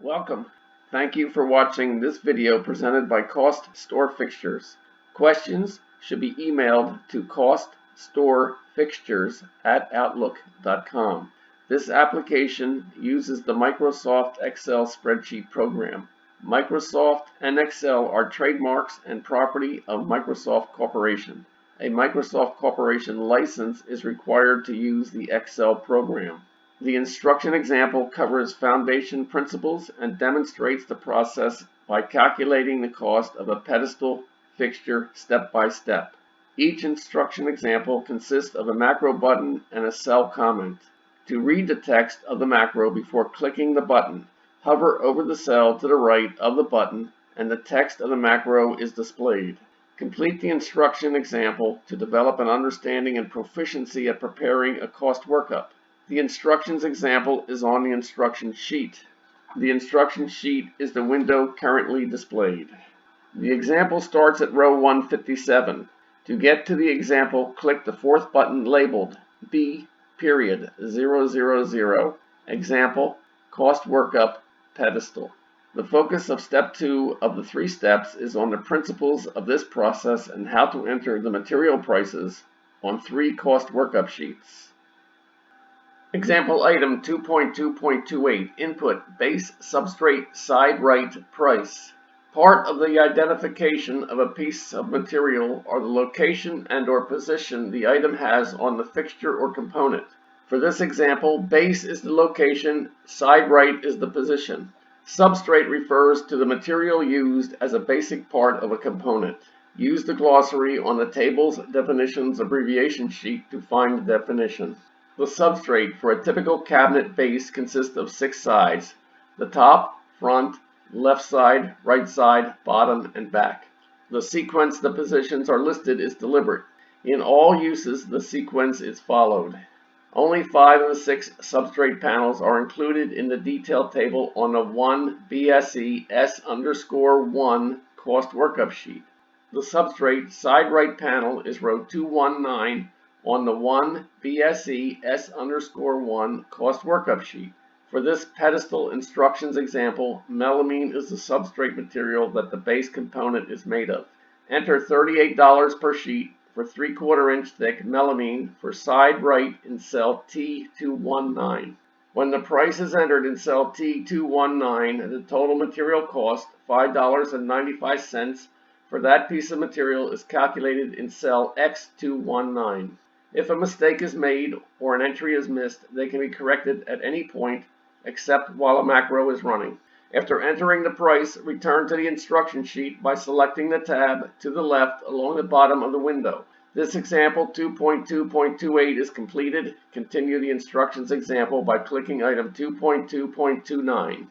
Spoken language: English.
Welcome. Thank you for watching this video presented by CostStoreFixtures. Questions should be emailed to CostStoreFixtures@outlook.com. This application uses the Microsoft Excel spreadsheet program. Microsoft and Excel are trademarks and property of Microsoft Corporation. A Microsoft Corporation license is required to use the Excel program. The instruction example covers foundation principles and demonstrates the process by calculating the cost of a pedestal fixture step by step. Each instruction example consists of a macro button and a cell comment. To read the text of the macro before clicking the button, hover over the cell to the right of the button and the text of the macro is displayed. Complete the instruction example to develop an understanding and proficiency at preparing a cost workup. The instructions example is on the instruction sheet. The instruction sheet is the window currently displayed. The example starts at row 157. To get to the example, click the fourth button labeled B.000, example, cost workup, pedestal. The focus of step 2 of the 3 steps is on the principles of this process and how to enter the material prices on 3 cost workup sheets. Example item 2.2.28, input, base substrate, side right, price. Part of the identification of a piece of material are the location and/or position the item has on the fixture or component. For this example, base is the location, side right is the position. Substrate refers to the material used as a basic part of a component. Use the glossary on the table's definitions abbreviation sheet to find the definition. The substrate for a typical cabinet base consists of 6 sides: the top, front, left side, right side, bottom, and back. The sequence the positions are listed is deliberate. In all uses, the sequence is followed. Only 5 of the 6 substrate panels are included in the detail table on the 1 BSE S_1 cost workup sheet. The substrate side right panel is row 219 on the 1 BSE S_1 cost workup sheet. For this pedestal instructions example, melamine is the substrate material that the base component is made of. Enter $38 per sheet for 3/4 inch thick melamine for side right in cell T219. When the price is entered in cell T219, the total material cost, $5.95 for that piece of material, is calculated in cell X219. If a mistake is made or an entry is missed, they can be corrected at any point except while a macro is running. After entering the price, return to the instruction sheet by selecting the tab to the left along the bottom of the window. This example 2.2.28 is completed. Continue the instructions example by clicking item 2.2.29.